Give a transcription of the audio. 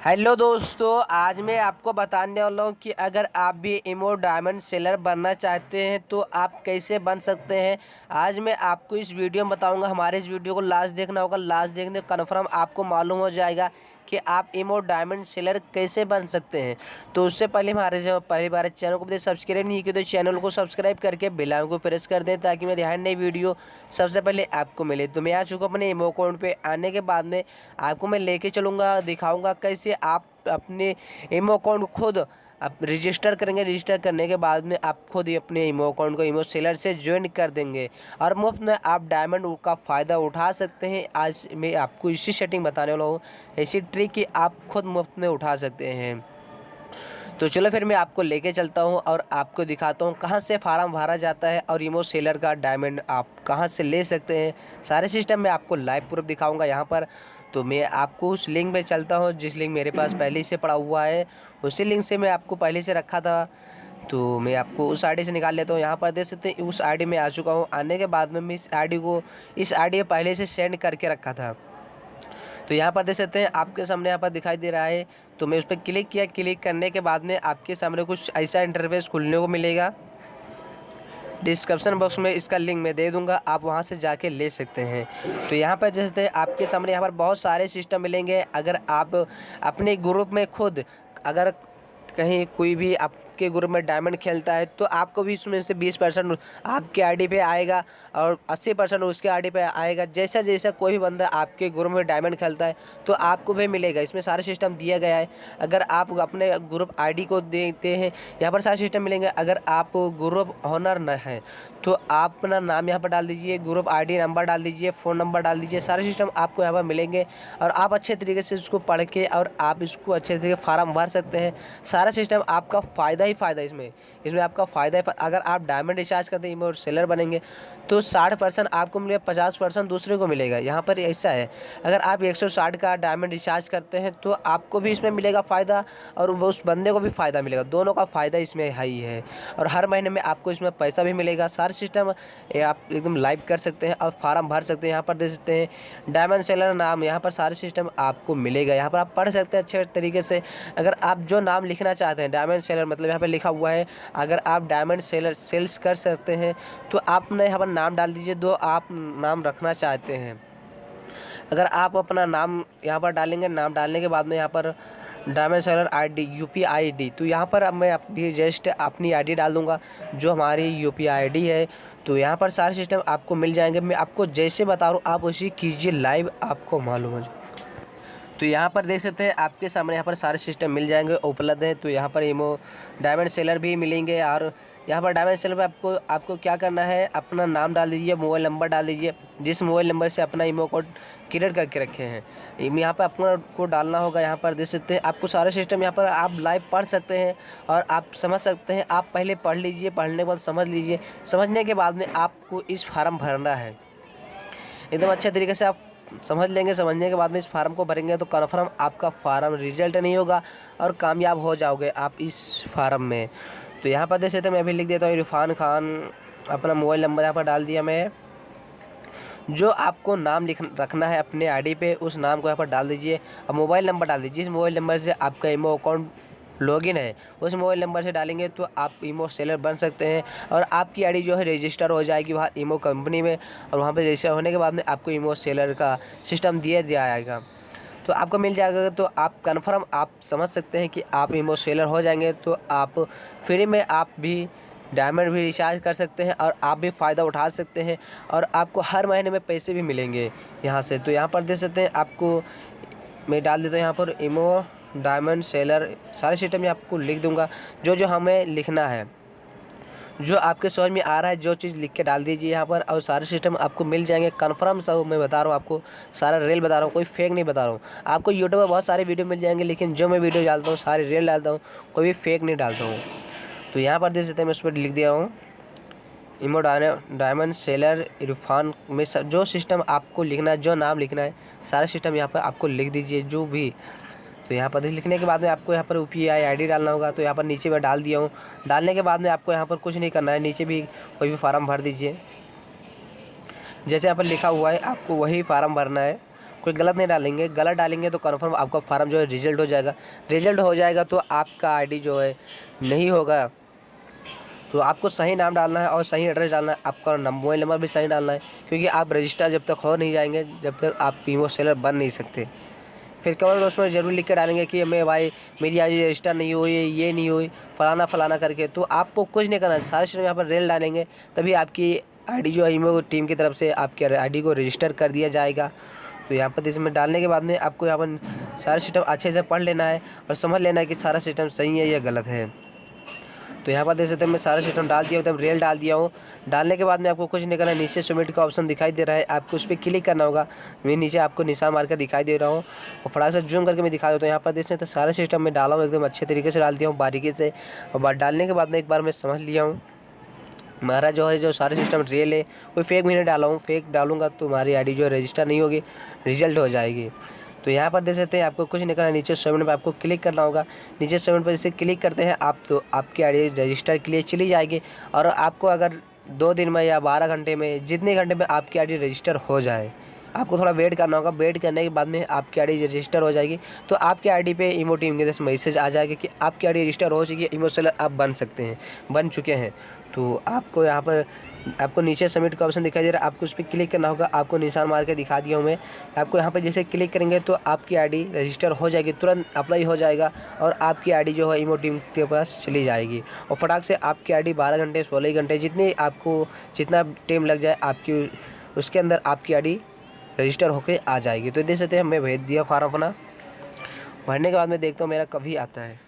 Hello दोस्तों, आज मैं आपको बताने वाला हूँ कि अगर आप भी इमो डायमंड सेलर बनना चाहते हैं तो आप कैसे बन सकते हैं। आज मैं आपको इस वीडियो में बताऊंगा। हमारे इस वीडियो को लास्ट देखना होगा। लास्ट देखने कन्फर्म आपको मालूम हो जाएगा कि आप इमो डायमंड सेलर कैसे बन सकते हैं। तो उससे पहले हमारे जो पहली बार चैनल को सब्सक्राइब नहीं किया तो चैनल को सब्सक्राइब करके बेल आइकन को प्रेस कर दें ताकि मेरी हर नई वीडियो सबसे पहले आपको मिले। तो मैं आ चुका अपने इमो अकाउंट पे। आने के बाद में आपको मैं लेके चलूँगा, दिखाऊंगा कैसे आप अपने इमो अकाउंट खुद आप रजिस्टर करेंगे। रजिस्टर करने के बाद में आप खुद ही अपने इमो अकाउंट को इमो सेलर से ज्वाइन कर देंगे और मुफ्त में आप डायमंड का फ़ायदा उठा सकते हैं। आज मैं आपको इसी सेटिंग बताने वाला हूँ, ऐसी ट्रिक कि आप खुद मुफ्त में उठा सकते हैं। तो चलो फिर मैं आपको लेके चलता हूँ और आपको दिखाता हूँ कहाँ से फार्म भरा जाता है और इमो सेलर का डायमंड आप कहाँ से ले सकते हैं। सारे सिस्टम में आपको लाइव प्रूफ दिखाऊंगा यहाँ पर। तो मैं आपको उस लिंक पे चलता हूँ जिस लिंक मेरे पास पहले से पड़ा हुआ है। उसी लिंक से मैं आपको पहले से रखा था, तो मैं आपको उस आईडी से निकाल लेता हूँ। यहाँ पर देख सकते हैं उस आईडी में आ चुका हूँ। आने के बाद में मैं इस आईडी को पहले से सेंड करके रखा था। तो यहाँ पर देख सकते हैं आपके सामने यहाँ पर दिखाई दे रहा है। तो मैं उस पर क्लिक किया। क्लिक करने के बाद में आपके सामने कुछ ऐसा इंटरफेस खुलने को मिलेगा। डिस्क्रिप्शन बॉक्स में इसका लिंक मैं दे दूंगा, आप वहां से जाके ले सकते हैं। तो यहाँ पर जैसे आपके सामने यहाँ पर बहुत सारे सिस्टम मिलेंगे। अगर आप अपने ग्रुप में खुद अगर कहीं कोई भी आपके ग्रुप में डायमंड खेलता है तो आपको भी इसमें से 20% आपके आईडी पे आएगा और 80% उसके आईडी पे आएगा। जैसा जैसा कोई भी बंदा आपके ग्रुप में डायमंड खेलता है तो आपको भी मिलेगा। इसमें सारा सिस्टम दिया गया है। अगर आप अपने ग्रुप आईडी को देते हैं, यहाँ पर सारे सिस्टम मिलेंगे। अगर आप ग्रुप ऑनर न है तो आप अपना नाम यहाँ पर डाल दीजिए, ग्रुप आईडी नंबर डाल दीजिए, फ़ोन नंबर डाल दीजिए। सारे सिस्टम आपको यहाँ पर मिलेंगे और आप अच्छे तरीके से इसको पढ़ के और आप इसको अच्छे तरीके फॉर्म भर सकते हैं। सारा सिस्टम आपका फ़ायदा ही फ़ायदा इसमें आपका फ़ायदा है। अगर आप डायमंड रिचार्ज करते हैं इमो सेलर बनेंगे तो 60% आपको मिलेगा, 50% दूसरे को मिलेगा। यहाँ पर ऐसा है, अगर आप 160 का डायमंड रिचार्ज करते हैं तो आपको भी इसमें मिलेगा फ़ायदा और उस बंदे को भी फ़ायदा मिलेगा। दोनों का फ़ायदा इसमें है ही है और हर महीने में आपको इसमें पैसा भी मिलेगा। सारे सिस्टम आप एकदम लाइव कर सकते हैं और फार्म भर सकते हैं। यहाँ पर देख सकते हैं डायमंड सेलर नाम, यहाँ पर सारे सिस्टम आपको मिलेगा। यहाँ पर आप पढ़ सकते हैं अच्छे तरीके से। अगर आप जो नाम लिखना चाहते हैं डायमंड सेलर, मतलब यहाँ पर लिखा हुआ है अगर आप डायमंड सेलर सेल्स कर सकते हैं तो आपने यहाँ पर नाम डाल दीजिए जो आप नाम रखना चाहते हैं। अगर आप अपना नाम यहाँ पर डालेंगे, नाम डालने के बाद में यहाँ पर diamond seller ID UP ID, तो यहाँ पर अब मैं अपनी जस्ट अपनी आईडी डाल दूँगा जो हमारी यूपी आईडी है। तो यहाँ पर सारे सिस्टम आपको मिल जाएंगे। मैं आपको जैसे बता रहा हूँ आप उसी कीजिए, लाइव आपको मालूम हो जाए। तो यहाँ पर देख सकते हैं आपके सामने यहाँ पर सारे सिस्टम मिल जाएंगे, उपलब्ध हैं। तो यहाँ पर इमो डायमंड सेलर भी मिलेंगे और यहाँ पर डायमंड सेलर पर आपको क्या करना है, अपना नाम डाल दीजिए, मोबाइल नंबर डाल दीजिए, जिस मोबाइल नंबर से अपना इमो कोड क्रिएट करके रखे हैं यहाँ पर अपना को डालना होगा। यहाँ पर देख सकते हैं आपको सारे सिस्टम यहाँ पर आप लाइव पढ़ सकते हैं और आप समझ सकते हैं। आप पहले पढ़ लीजिए, पढ़ने के बाद समझ लीजिए, समझने के बाद में आपको इस फार्म भरना है। एकदम अच्छे तरीके से आप समझ लेंगे। समझने के बाद में इस फार्म को भरेंगे तो कन्फर्म आपका फार्म रिजल्ट नहीं होगा और कामयाब हो जाओगे आप इस फार्म में। तो यहाँ पर देख सकते हैं मैं भी लिख देता हूँ इरफान खान, अपना मोबाइल नंबर यहाँ पर डाल दिया मैं। जो आपको नाम रखना है अपने आईडी पे उस नाम को यहाँ पर डाल दीजिए और मोबाइल नंबर डाल दीजिए। जिस मोबाइल नंबर से आपका इमो अकाउंट लॉगिन है उस मोबाइल नंबर से डालेंगे तो आप इमो सेलर बन सकते हैं और आपकी आईडी जो है रजिस्टर हो जाएगी वहाँ इमो कंपनी में और वहाँ पे रजिस्टर होने के बाद में आपको इमो सेलर का सिस्टम दिया जाएगा। तो आपको मिल जाएगा। तो आप कन्फर्म आप समझ सकते हैं कि आप इमो सेलर हो जाएंगे तो आप फ्री में आप भी डायमंड भी रिचार्ज कर सकते हैं और आप भी फ़ायदा उठा सकते हैं और आपको हर महीने में पैसे भी मिलेंगे यहाँ से। तो यहाँ पर देख सकते हैं आपको मैं डाल देता हूँ यहाँ पर इमो डायमंड सेलर। सारे सिस्टम में आपको लिख दूंगा जो जो हमें लिखना है, जो आपके समझ में आ रहा है जो चीज़ लिख के डाल दीजिए यहाँ पर और सारे सिस्टम आपको मिल जाएंगे। कन्फर्म सब मैं बता रहा हूँ आपको, सारा रियल बता रहा हूँ, कोई फेक नहीं बता रहा हूँ। आपको यूट्यूब पर बहुत सारे वीडियो मिल जाएंगे लेकिन जो मैं वीडियो डालता हूँ सारे रियल डालता हूँ, कोई भी फेक नहीं डालता हूँ। तो यहाँ पर देख सकते हैं मैं उस पर लिख दिया हूँ इमो डायमंड सेलर इरफान में जो सिस्टम आपको लिखना है, जो नाम लिखना है, सारे सिस्टम यहाँ पर आपको लिख दीजिए जो भी। तो यहाँ पर लिखने के बाद में आपको यहाँ पर यूपीआई आईडी डालना होगा। तो यहाँ पर नीचे मैं डाल दिया हूँ। डालने के बाद में आपको यहाँ पर कुछ नहीं करना है, नीचे भी कोई भी फार्म भर दीजिए। जैसे यहाँ पर लिखा हुआ है आपको वही फार्म भरना है, कोई गलत नहीं डालेंगे। गलत डालेंगे तो कन्फर्म आपका फार्म जो है रिजल्ट हो जाएगा। रिजल्ट हो जाएगा तो आपका आईडी जो है नहीं होगा। तो आपको सही नाम डालना है और सही एड्रेस डालना है। आपका मोबाइल नंबर भी सही डालना है, क्योंकि आप रजिस्टर जब तक हो नहीं जाएंगे जब तक आप ईमो सेलर बन नहीं सकते। फिर कमेंट बॉक्स में ज़रूर लिख के डालेंगे कि मैं भाई मेरी आईडी रजिस्टर नहीं हुई, ये नहीं हुई, फलाना फलाना करके। तो आपको कुछ नहीं करना है, सारे सिस्टम यहाँ पर रेल डालेंगे तभी आपकी आईडी जो है ईमो टीम की तरफ से आपकी आईडी को रजिस्टर कर दिया जाएगा। तो यहाँ पर इसमें डालने के बाद में आपको यहाँ पर सारे सिस्टम अच्छे से पढ़ लेना है और समझ लेना है कि सारा सिस्टम सही है या गलत है। तो यहाँ पर देख सकते हैं मैं सारा सिस्टम डाल दिया, एकदम रियल डाल दिया हूँ। डालने के बाद में आपको कुछ नहीं करना है, नीचे सबमिट का ऑप्शन दिखाई दे रहा है, आपको उस पर क्लिक करना होगा। मैं नीचे आपको निशान मार कर दिखाई दे रहा हूँ और फटाक से जूम करके मैं दिखा देता हूँ। यहाँ पर देख सकते हैं सारा सिस्टम मैं डाला हूँ, एकदम अच्छे तरीके से डाल दिया हूँ, बारीकी से। और बात डालने के बाद में एक बार मैं समझ लिया हूँ हमारा जो है जो सारे सिस्टम रियल है, कोई फेक मैंने डाला हूँ। फेक डालूंगा तो हमारी आईडी जो है रजिस्टर नहीं होगी, रिजल्ट हो जाएगी। तो यहाँ पर देख सकते हैं आपको कुछ नहीं करना, नीचे सबमिट पर आपको क्लिक करना होगा। नीचे सबमिट पर जैसे क्लिक करते हैं आप तो आपकी आईडी रजिस्टर के लिए चली जाएगी। और आपको अगर 2 दिन में या 12 घंटे में, जितने घंटे में आपकी आईडी रजिस्टर हो जाए, आपको थोड़ा वेट करना होगा। वेट करने के बाद में आपकी आईडी रजिस्टर हो जाएगी। तो आपकी आईडी पे ईमो टीम के जैसे मैसेज आ जाएगा कि आपकी आईडी रजिस्टर हो चुकी है, ईमो सेलर आप बन सकते हैं, बन चुके हैं। तो आपको यहाँ पर आपको नीचे सबमिट का ऑप्शन दिखाई दे रहा है, आपको उस पर क्लिक करना होगा। आपको निशान मार के दिखा दिया हूँ मैं। आपको यहाँ पर जैसे क्लिक करेंगे तो आपकी आईडी रजिस्टर हो जाएगी, तुरंत अप्लाई हो जाएगा और आपकी आईडी जो है ईमो टीम के पास चली जाएगी। और फटाक से आपकी आईडी 12 घंटे 16 घंटे जितने आपको जितना टाइम लग जाए आपकी उसके अंदर आपकी आईडी रजिस्टर होकर आ जाएगी। तो देख सकते हैं मैं भेज दिया फार्म अपना। भरने के बाद मैं देखता हूँ मेरा कभी आता है।